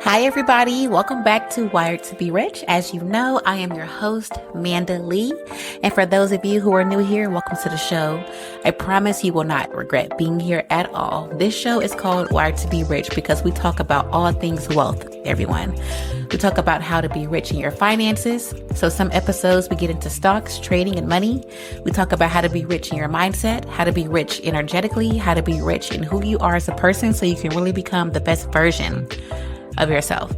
Hi, everybody. Welcome back to Wired to Be Rich. As you know, I am your host, Manda Lee. And for those of you who are new here, welcome to the show. I promise you will not regret being here at all. This show is called Wired to Be Rich because we talk about all things wealth, everyone. We talk about how to be rich in your finances. So some episodes we get into stocks, trading, and money. We talk about how to be rich in your mindset, how to be rich energetically, how to be rich in who you are as a person so you can really become the best version of yourself.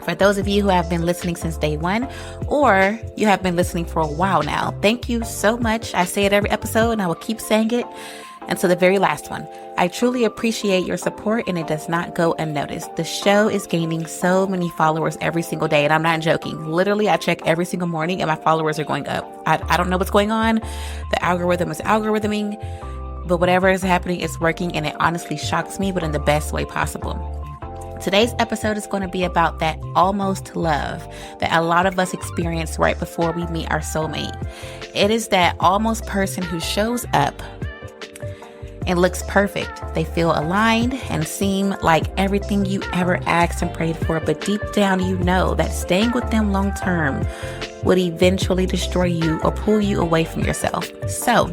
For those of you who have been listening since day one, or you have been listening for a while now, thank you so much. I say it every episode and I will keep saying it until the very last one. I truly appreciate your support and it does not go unnoticed. The show is gaining so many followers every single day and I'm not joking. Literally, I check every single morning and my followers are going up. I don't know what's going on. The algorithm is algorithming, but whatever is happening is working and it honestly shocks me, but in the best way possible. Today's episode is going to be about that almost love that a lot of us experience right before we meet our soulmate. It is that almost person who shows up and looks perfect. They feel aligned and seem like everything you ever asked and prayed for, but deep down you know that staying with them long term would eventually destroy you or pull you away from yourself. So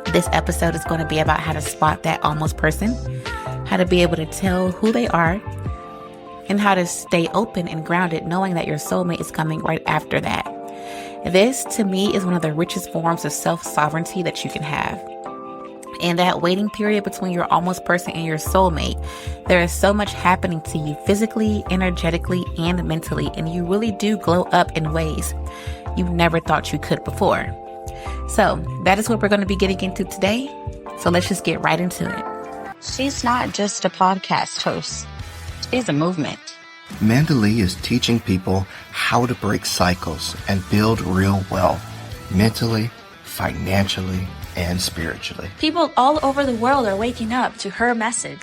this episode is going to be about how to spot that almost person, how to be able to tell who they are, and how to stay open and grounded knowing that your soulmate is coming right after that. This, to me, is one of the richest forms of self-sovereignty that you can have. In that waiting period between your almost person and your soulmate, there is so much happening to you physically, energetically, and mentally, and you really do glow up in ways you never thought you could before. So that is what we're going to be getting into today. So let's just get right into it. She's not just a podcast host. She's a movement. Manda Lee is teaching people how to break cycles and build real wealth, mentally, financially, and spiritually. People all over the world are waking up to her message.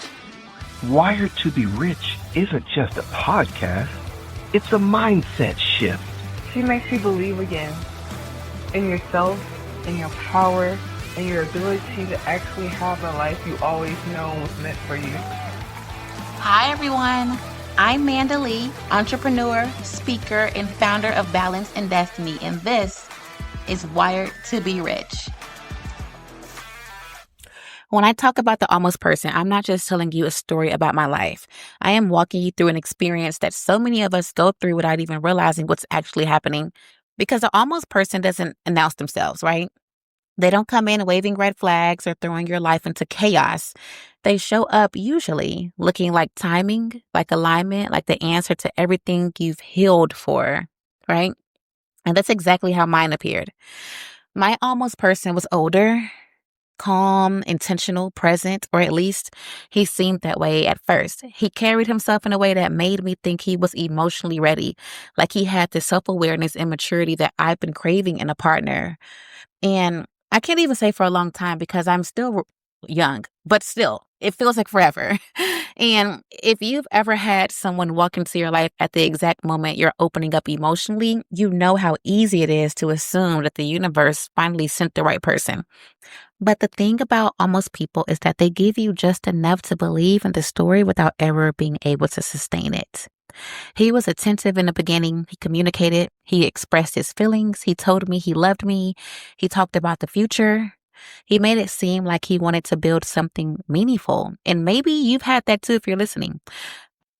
Wired to Be Rich isn't just a podcast, it's a mindset shift. She makes you believe again in yourself, in your power, and your ability to actually have the life you always known was meant for you. Hi, everyone. I'm Manda Lee, entrepreneur, speaker, and founder of Balance and Destiny, and this is Wired to Be Rich. When I talk about the almost person, I'm not just telling you a story about my life. I am walking you through an experience that so many of us go through without even realizing what's actually happening, because the almost person doesn't announce themselves, right? They don't come in waving red flags or throwing your life into chaos. They show up usually looking like timing, like alignment, like the answer to everything you've healed for, right? And that's exactly how mine appeared. My almost person was older, calm, intentional, present, or at least he seemed that way at first. He carried himself in a way that made me think he was emotionally ready, like he had the self-awareness and maturity that I've been craving in a partner. And I can't even say for a long time because I'm still young, but still, it feels like forever. And if you've ever had someone walk into your life at the exact moment you're opening up emotionally, you know how easy it is to assume that the universe finally sent the right person. But the thing about almost people is that they give you just enough to believe in the story without ever being able to sustain it. He was attentive in the beginning. He communicated. He expressed his feelings. He told me he loved me. He talked about the future. He made it seem like he wanted to build something meaningful. And maybe you've had that too if you're listening.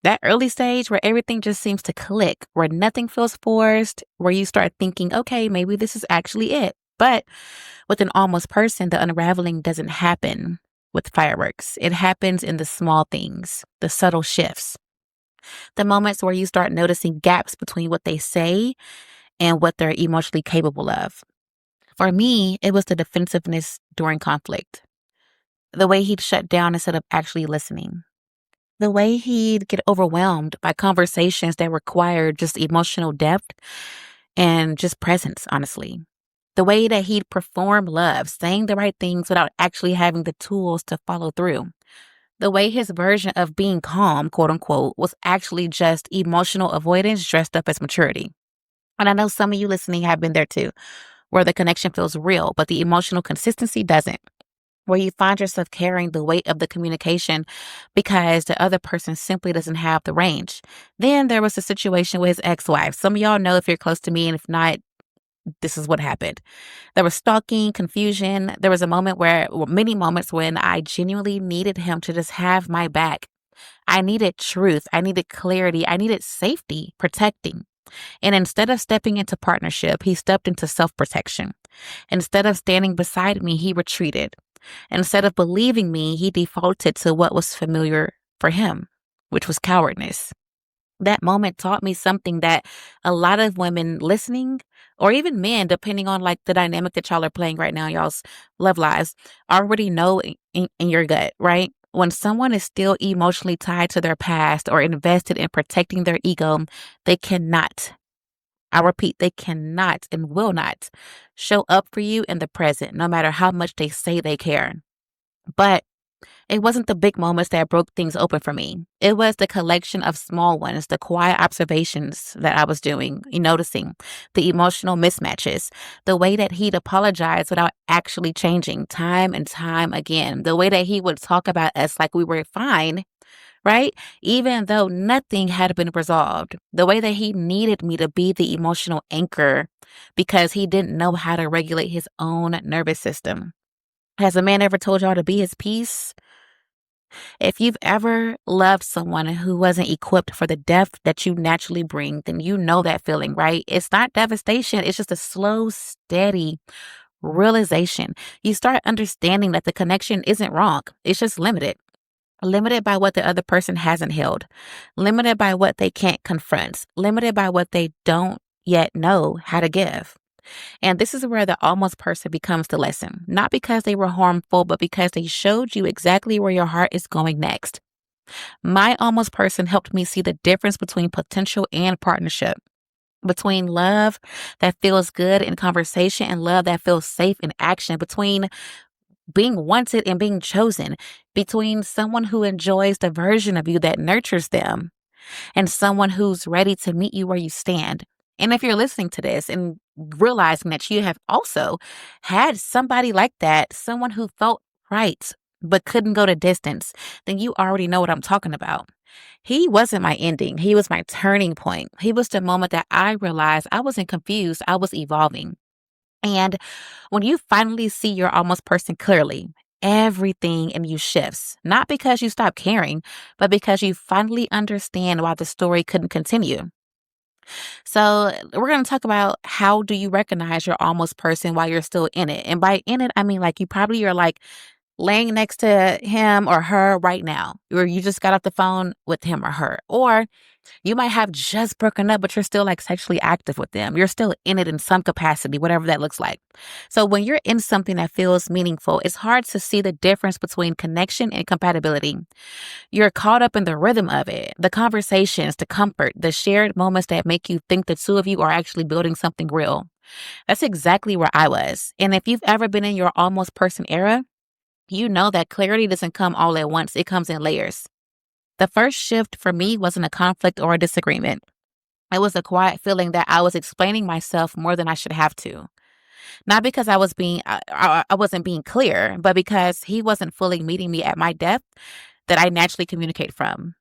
That early stage where everything just seems to click, where nothing feels forced, where you start thinking, okay, maybe this is actually it. But with an almost person, the unraveling doesn't happen with fireworks. It happens in the small things, the subtle shifts. The moments where you start noticing gaps between what they say and what they're emotionally capable of. For me, it was the defensiveness during conflict. The way he'd shut down instead of actually listening. The way he'd get overwhelmed by conversations that required just emotional depth and just presence, honestly. The way that he'd perform love, saying the right things without actually having the tools to follow through. The way his version of being calm, quote unquote, was actually just emotional avoidance dressed up as maturity. And I know some of you listening have been there too, where the connection feels real, but the emotional consistency doesn't. where you find yourself carrying the weight of the communication because the other person simply doesn't have the range. Then there was a situation with his ex-wife. Some of y'all know if you're close to me, and if not, this is what happened. There was stalking, confusion. There was a moment many moments when I genuinely needed him to just have my back. I needed truth. I needed clarity. I needed safety, protecting. And instead of stepping into partnership, he stepped into self-protection. Instead of standing beside me, he retreated. Instead of believing me, he defaulted to what was familiar for him, which was cowardness. That moment taught me something that a lot of women listening, or even men, depending on like the dynamic that y'all are playing right now, y'all's love lives, already know in your gut, right? When someone is still emotionally tied to their past or invested in protecting their ego, they cannot, I repeat, they cannot and will not show up for you in the present, no matter how much they say they care. But it wasn't the big moments that broke things open for me. It was the collection of small ones, the quiet observations that I was doing, noticing, the emotional mismatches, the way that he'd apologize without actually changing time and time again, the way that he would talk about us like we were fine, right? Even though nothing had been resolved, the way that he needed me to be the emotional anchor because he didn't know how to regulate his own nervous system. Has a man ever told y'all to be his peace? If you've ever loved someone who wasn't equipped for the depth that you naturally bring, then you know that feeling, right? It's not devastation. It's just a slow, steady realization. You start understanding that the connection isn't wrong. It's just limited. Limited by what the other person hasn't held. Limited by what they can't confront. Limited by what they don't yet know how to give. And this is where the almost person becomes the lesson, not because they were harmful, but because they showed you exactly where your heart is going next. My almost person helped me see the difference between potential and partnership, between love that feels good in conversation and love that feels safe in action, between being wanted and being chosen, between someone who enjoys the version of you that nurtures them and someone who's ready to meet you where you stand. And if you're listening to this and realizing that you have also had somebody like that, someone who felt right but couldn't go the distance, then you already know what I'm talking about. He wasn't my ending. He was my turning point. He was the moment that I realized I wasn't confused. I was evolving. And when you finally see your almost person clearly, everything in you shifts, not because you stop caring, but because you finally understand why the story couldn't continue. So we're going to talk about how do you recognize your almost person while you're still in it. And by in it, I mean like you're like laying next to him or her right now, or you just got off the phone with him or her, or you might have just broken up, but you're still like sexually active with them. You're still in it in some capacity, whatever that looks like. So when you're in something that feels meaningful, it's hard to see the difference between connection and compatibility. You're caught up in the rhythm of it, the conversations, the comfort, the shared moments that make you think the two of you are actually building something real. That's exactly where I was. And if you've ever been in your almost person era, you know that clarity doesn't come all at once. It comes in layers. The first shift for me wasn't a conflict or a disagreement. It was a quiet feeling that I was explaining myself more than I should have to. Not because I wasn't being clear, but because he wasn't fully meeting me at my depth that I naturally communicate from.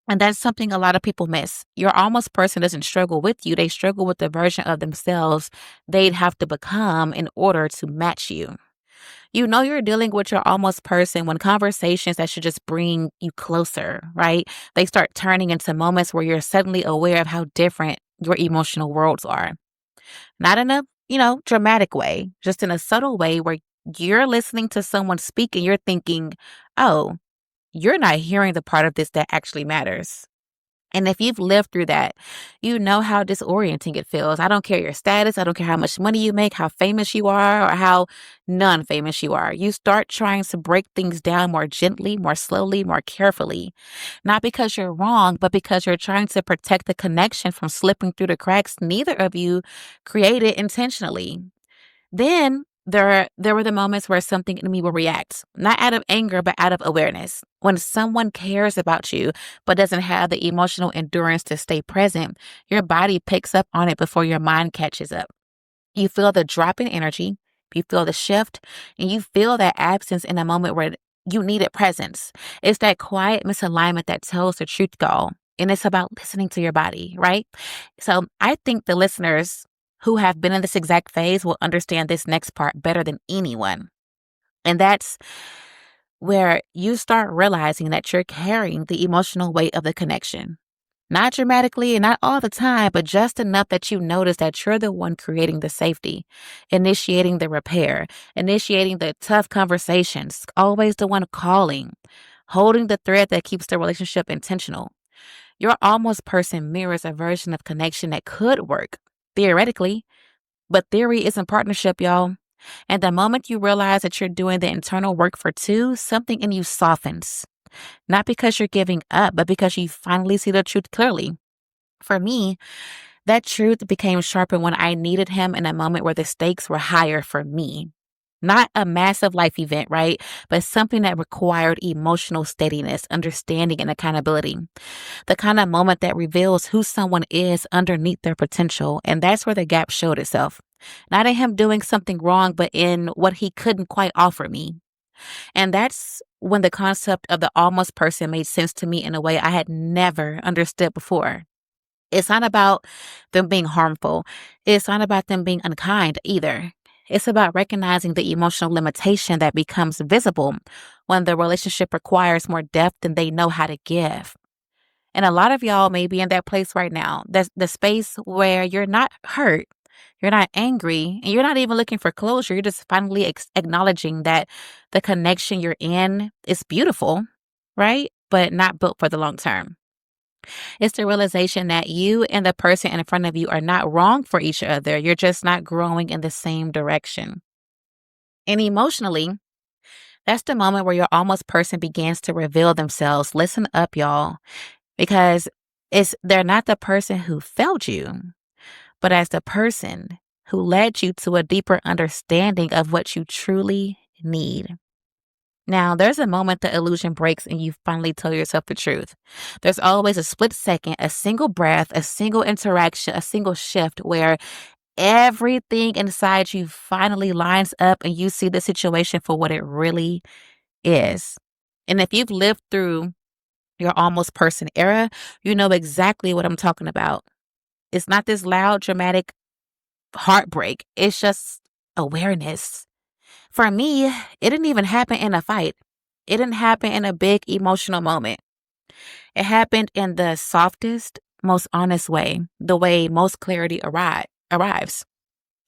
And that's something a lot of people miss. Your almost person doesn't struggle with you. They struggle with the version of themselves they'd have to become in order to match you. You know you're dealing with your almost person when conversations that should just bring you closer, right? They start turning into moments where you're suddenly aware of how different your emotional worlds are. Not in a, dramatic way, just in a subtle way where you're listening to someone speak and you're thinking, oh, you're not hearing the part of this that actually matters. And if you've lived through that, you know how disorienting it feels. I don't care your status. I don't care how much money you make, how famous you are, or how non-famous you are. You start trying to break things down more gently, more slowly, more carefully. Not because you're wrong, but because you're trying to protect the connection from slipping through the cracks neither of you created intentionally. Then there were the moments where something in me will react, not out of anger, but out of awareness. When someone cares about you, but doesn't have the emotional endurance to stay present, your body picks up on it before your mind catches up. You feel the drop in energy, You feel the shift, and you feel that absence in a moment where you needed presence. It's that quiet misalignment that tells the truth, y'all. And it's about listening to your body, right? So I think the listeners who have been in this exact phase will understand this next part better than anyone. And that's where you start realizing that you're carrying the emotional weight of the connection. Not dramatically and not all the time, but just enough that you notice that you're the one creating the safety, initiating the repair, initiating the tough conversations, always the one calling, holding the thread that keeps the relationship intentional. Your almost person mirrors a version of connection that could work, theoretically, but theory isn't partnership, y'all. And the moment you realize that you're doing the internal work for two, something in you softens. Not because you're giving up, but because you finally see the truth clearly. For me, that truth became sharper when I needed him in a moment where the stakes were higher for me. Not a massive life event, right? But something that required emotional steadiness, understanding, and accountability. The kind of moment that reveals who someone is underneath their potential. And that's where the gap showed itself. Not in him doing something wrong, but in what he couldn't quite offer me. And that's when the concept of the almost person made sense to me in a way I had never understood before. It's not about them being harmful. It's not about them being unkind either. It's about recognizing the emotional limitation that becomes visible when the relationship requires more depth than they know how to give. And a lot of y'all may be in that place right now. That's the space where you're not hurt, you're not angry, and you're not even looking for closure. You're just finally acknowledging that the connection you're in is beautiful, right? But not built for the long term. It's the realization that you and the person in front of you are not wrong for each other. You're just not growing in the same direction. And emotionally, that's the moment where your almost person begins to reveal themselves. Listen up, y'all, because they're not the person who failed you, but as the person who led you to a deeper understanding of what you truly need. Now, there's a moment the illusion breaks and you finally tell yourself the truth. There's always a split second, a single breath, a single interaction, a single shift where everything inside you finally lines up and you see the situation for what it really is. And if you've lived through your almost person era, you know exactly what I'm talking about. It's not this loud, dramatic heartbreak. It's just awareness. For me, it didn't even happen in a fight. It didn't happen in a big emotional moment. It happened in the softest, most honest way, the way most clarity arrives.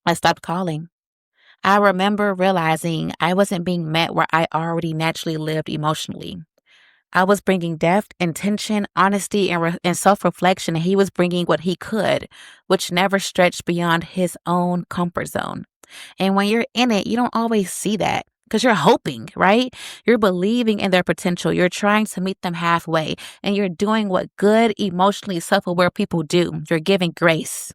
I stopped calling. I remember realizing I wasn't being met where I already naturally lived emotionally. I was bringing depth, intention, honesty, and self-reflection, and he was bringing what he could, which never stretched beyond his own comfort zone. And when you're in it, you don't always see that because you're hoping, right? You're believing in their potential. You're trying to meet them halfway, and you're doing what good, emotionally self-aware people do. You're giving grace.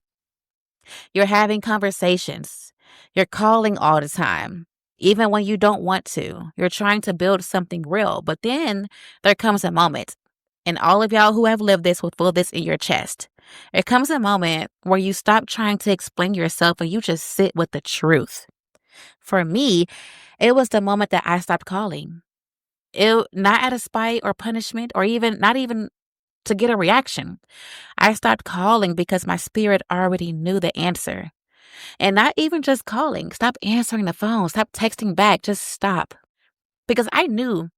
You're having conversations. You're calling all the time, even when you don't want to. You're trying to build something real. But then there comes a moment, and all of y'all who have lived this will feel this in your chest. There comes a moment where you stop trying to explain yourself and you just sit with the truth. For me, it was the moment that I stopped calling. It not out of spite or punishment or not even to get a reaction. I stopped calling because my spirit already knew the answer. And not even just calling. Stop answering the phone. Stop texting back. Just stop. Because I knew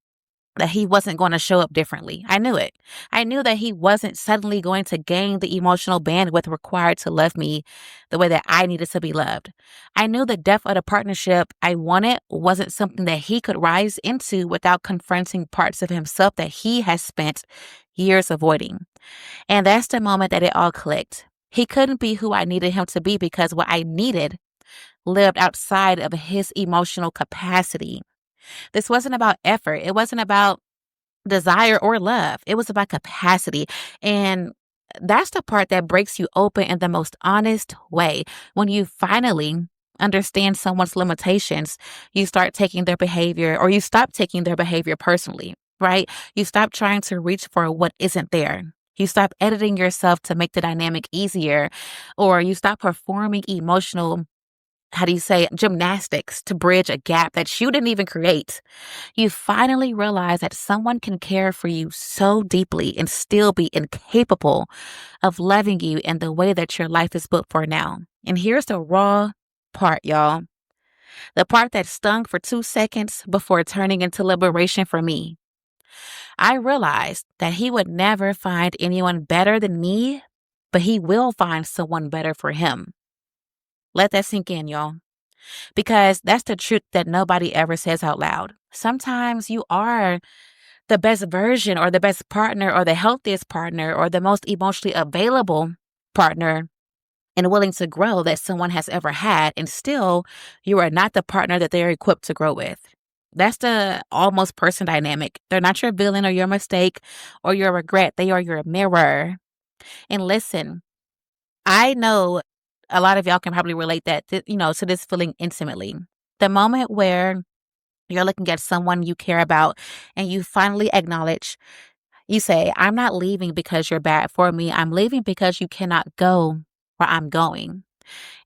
that he wasn't going to show up differently. I knew it. I knew that he wasn't suddenly going to gain the emotional bandwidth required to love me the way that I needed to be loved. I knew the depth of the partnership I wanted wasn't something that he could rise into without confronting parts of himself that he has spent years avoiding. And that's the moment that it all clicked. He couldn't be who I needed him to be because what I needed lived outside of his emotional capacity. This wasn't about effort. It wasn't about desire or love. It was about capacity. And that's the part that breaks you open in the most honest way. When you finally understand someone's limitations, you start taking their behavior or you stop taking their behavior personally, right? You stop trying to reach for what isn't there. You stop editing yourself to make the dynamic easier, or you stop performing emotional gymnastics to bridge a gap that you didn't even create. You finally realize that someone can care for you so deeply and still be incapable of loving you in the way that your life is built for now. And here's the raw part, y'all. The part that stung for 2 seconds before turning into liberation for me. I realized that he would never find anyone better than me, but he will find someone better for him. Let that sink in, y'all. Because that's the truth that nobody ever says out loud. Sometimes you are the best version or the best partner or the healthiest partner or the most emotionally available partner and willing to grow that someone has ever had. And still, you are not the partner that they're equipped to grow with. That's the almost person dynamic. They're not your villain or your mistake or your regret. They are your mirror. And listen, I know a lot of y'all can probably relate to this feeling intimately. The moment where you're looking at someone you care about and you finally acknowledge, you say, I'm not leaving because you're bad for me. I'm leaving because you cannot go where I'm going.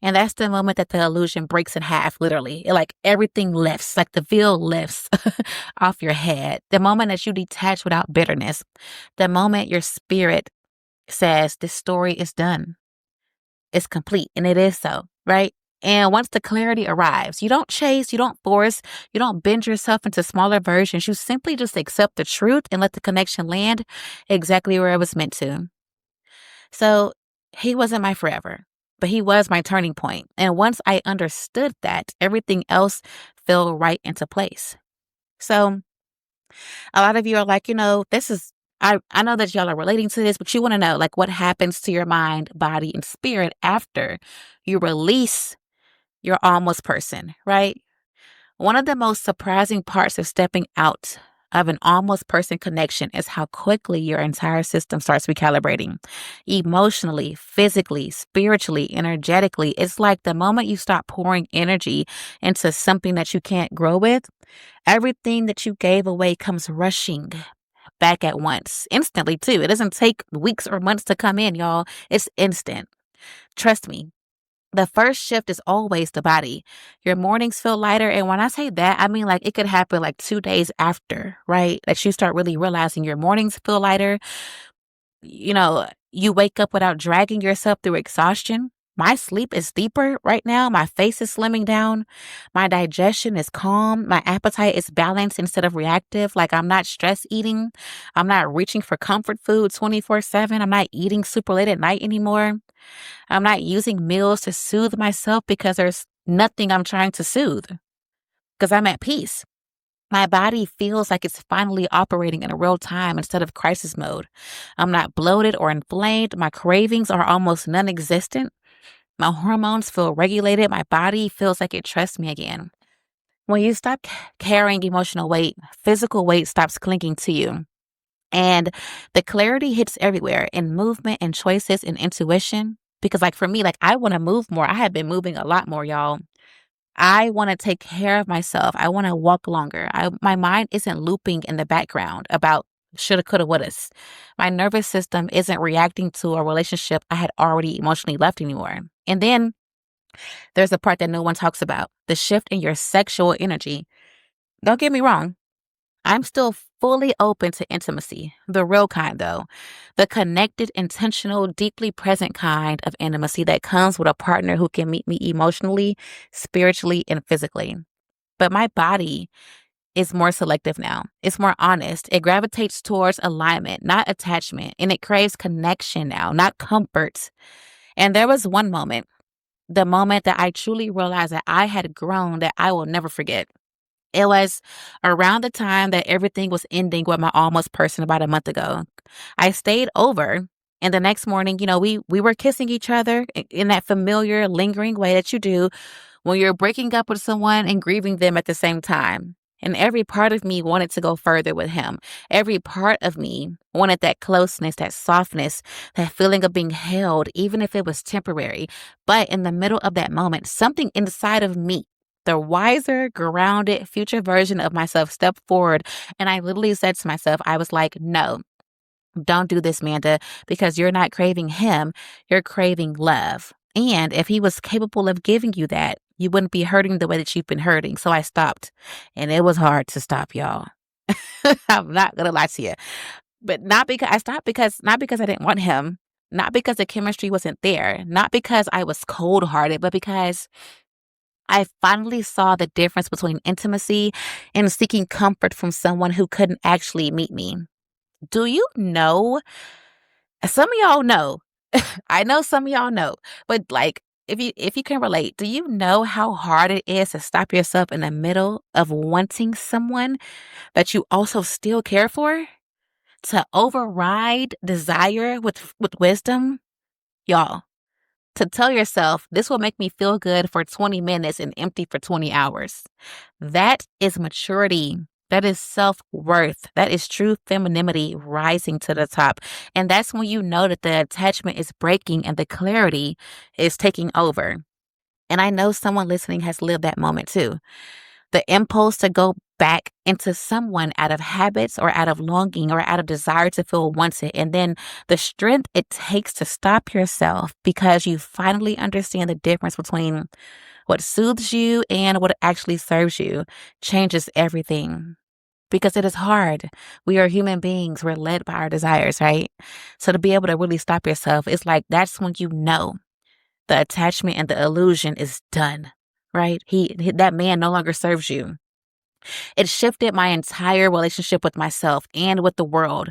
And that's the moment that the illusion breaks in half, literally. Like everything lifts, like the veil lifts off your head. The moment that you detach without bitterness. The moment your spirit says, this story is done. It's complete. And it is so, right? And once the clarity arrives, you don't chase, you don't force, you don't bend yourself into smaller versions. You simply just accept the truth and let the connection land exactly where it was meant to. So he wasn't my forever, but he was my turning point. And once I understood that, everything else fell right into place. So a lot of you are like, I know that y'all are relating to this, but you want to know like what happens to your mind, body, and spirit after you release your almost person, right? One of the most surprising parts of stepping out of an almost person connection is how quickly your entire system starts recalibrating. Emotionally, physically, spiritually, energetically. It's like the moment you stop pouring energy into something that you can't grow with, everything that you gave away comes rushing back at once, instantly too. It doesn't take weeks or months to come in, y'all. It's instant. Trust me. The first shift is always the body. Your mornings feel lighter. And when I say that, I mean like it could happen like 2 days after, right? That you start really realizing your mornings feel lighter. You wake up without dragging yourself through exhaustion. My sleep is deeper right now. My face is slimming down. My digestion is calm. My appetite is balanced instead of reactive. Like I'm not stress eating. I'm not reaching for comfort food 24/7. I'm not eating super late at night anymore. I'm not using meals to soothe myself because there's nothing I'm trying to soothe because I'm at peace. My body feels like it's finally operating in a real time instead of crisis mode. I'm not bloated or inflamed. My cravings are almost non-existent. My hormones feel regulated. My body feels like it trusts me again. When you stop carrying emotional weight, physical weight stops clinging to you. And the clarity hits everywhere in movement and choices and intuition. Because like for me, like I want to move more. I have been moving a lot more, y'all. I want to take care of myself. I want to walk longer. My mind isn't looping in the background about shoulda, coulda, wouldas. My nervous system isn't reacting to a relationship I had already emotionally left anymore. And then there's the part that no one talks about, the shift in your sexual energy. Don't get me wrong. I'm still fully open to intimacy, the real kind though, the connected, intentional, deeply present kind of intimacy that comes with a partner who can meet me emotionally, spiritually, and physically. But my body is more selective now. It's more honest. It gravitates towards alignment, not attachment, and it craves connection now, not comfort. And there was one moment, the moment that I truly realized that I had grown that I will never forget. It was around the time that everything was ending with my almost person about a month ago. I stayed over, and the next morning, we were kissing each other in that familiar, lingering way that you do when you're breaking up with someone and grieving them at the same time. And every part of me wanted to go further with him. Every part of me wanted that closeness, that softness, that feeling of being held, even if it was temporary. But in the middle of that moment, something inside of me, the wiser, grounded, future version of myself stepped forward. And I literally said to myself, I was like, no, don't do this, Manda, because you're not craving him. You're craving love. And if he was capable of giving you that, you wouldn't be hurting the way that you've been hurting. So I stopped. And it was hard to stop, y'all. I'm not going to lie to you. But not because I stopped because not because I didn't want him, not because the chemistry wasn't there, not because I was cold-hearted, but because I finally saw the difference between intimacy and seeking comfort from someone who couldn't actually meet me. Do you know? Some of y'all know. I know some of y'all know, but like if you can relate, do you know how hard it is to stop yourself in the middle of wanting someone that you also still care for? To override desire with wisdom? Y'all, to tell yourself this will make me feel good for 20 minutes and empty for 20 hours. That is maturity. That is self-worth. That is true femininity rising to the top. And that's when you know that the attachment is breaking and the clarity is taking over. And I know someone listening has lived that moment too. The impulse to go back into someone out of habits or out of longing or out of desire to feel wanted. And then the strength it takes to stop yourself because you finally understand the difference between what soothes you and what actually serves you changes everything. Because it is hard. We are human beings. We're led by our desires, right? So to be able to really stop yourself, it's like that's when you know the attachment and the illusion is done, right? That man no longer serves you. It shifted my entire relationship with myself and with the world.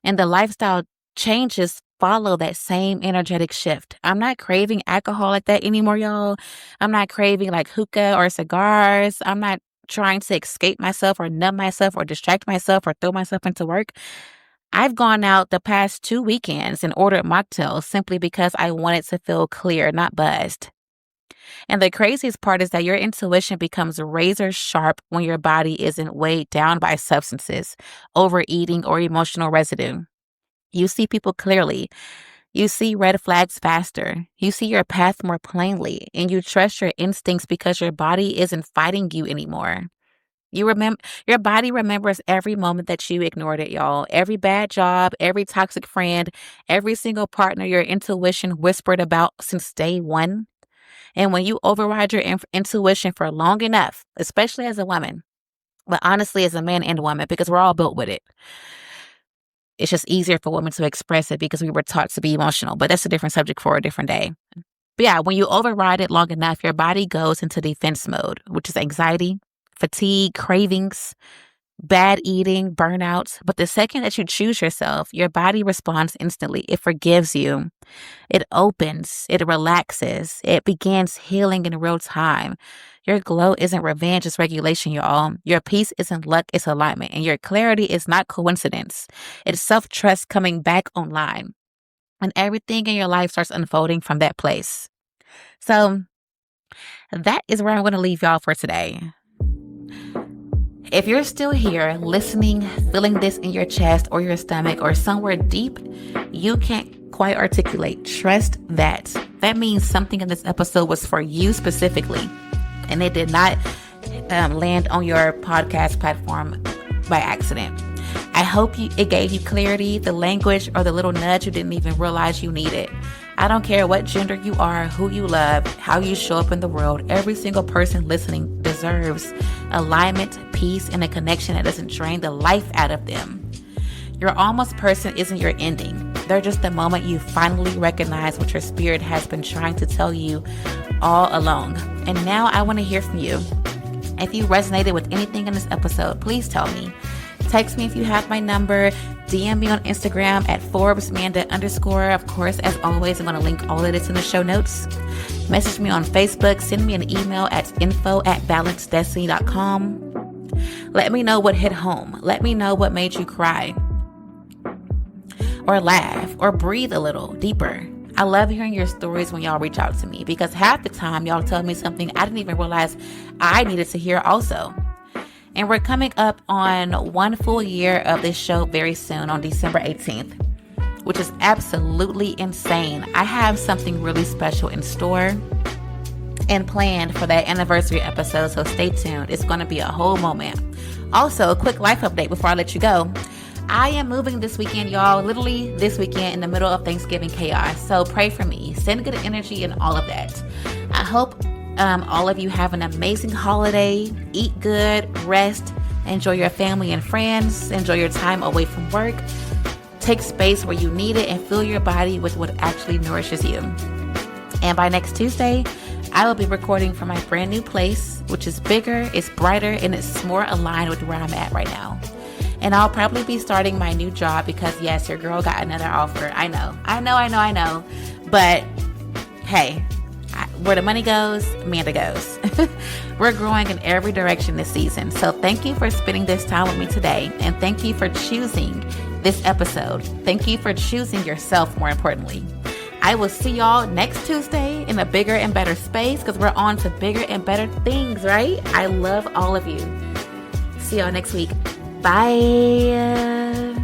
And the lifestyle changes follow that same energetic shift. I'm not craving alcohol like that anymore, y'all. I'm not craving like hookah or cigars. I'm not trying to escape myself or numb myself or distract myself or throw myself into work. I've gone out the past 2 weekends and ordered mocktails simply because I wanted to feel clear, not buzzed. And the craziest part is that your intuition becomes razor sharp when your body isn't weighed down by substances, overeating, or emotional residue. You see people clearly. You see red flags faster. You see your path more plainly, and you trust your instincts because your body isn't fighting you anymore. Your body remembers every moment that you ignored it, y'all. Every bad job, every toxic friend, every single partner your intuition whispered about since day one. And when you override your intuition for long enough, especially as a woman, but honestly as a man and woman, because we're all built with it. It's just easier for women to express it because we were taught to be emotional, but that's a different subject for a different day. But yeah, when you override it long enough, your body goes into defense mode, which is anxiety, fatigue, cravings, bad eating, burnout. But the second that you choose yourself, your body responds instantly. It forgives you. It opens. It relaxes. It begins healing in real time. Your glow isn't revenge, it's regulation, y'all. Your peace isn't luck, it's alignment. And your clarity is not coincidence. It's self-trust coming back online. And everything in your life starts unfolding from that place. So that is where I'm going to leave y'all for today. If you're still here listening, feeling this in your chest or your stomach or somewhere deep, you can't quite articulate. Trust that. That means something in this episode was for you specifically, and it did not land on your podcast platform by accident. I hope it gave you clarity, the language, or the little nudge you didn't even realize you needed. I don't care what gender you are, who you love, how you show up in the world. Every single person listening deserves alignment, peace, and a connection that doesn't drain the life out of them. Your almost person isn't your ending. They're just the moment you finally recognize what your spirit has been trying to tell you all along. And now I want to hear from you. If you resonated with anything in this episode, please tell me. Text me if you have my number. DM me on Instagram at ForbesManda_. Of course, as always, I'm going to link all of this in the show notes. Message me on Facebook. Send me an email at info@balancedestiny.com. Let me know what hit home. Let me know what made you cry or laugh or breathe a little deeper. I love hearing your stories when y'all reach out to me because half the time y'all tell me something I didn't even realize I needed to hear also. And we're coming up on 1 full year of this show very soon on December 18th, which is absolutely insane. I have something really special in store and planned for that anniversary episode, so stay tuned. It's going to be a whole moment. Also, a quick life update before I let you go. I am moving this weekend, y'all. Literally this weekend in the middle of Thanksgiving chaos. So pray for me. Send good energy and all of that. I hope all of you have an amazing holiday. Eat good, rest, enjoy your family and friends, enjoy your time away from work. Take space where you need it and fill your body with what actually nourishes you. And by next Tuesday, I will be recording from my brand new place, which is bigger, it's brighter, and it's more aligned with where I'm at right now. And I'll probably be starting my new job because, yes, your girl got another offer. I know. But hey, where the money goes, Manda goes. We're growing in every direction this season. So thank you for spending this time with me today. And thank you for choosing this episode. Thank you for choosing yourself, more importantly. I will see y'all next Tuesday in a bigger and better space because we're on to bigger and better things, right? I love all of you. See y'all next week. Bye.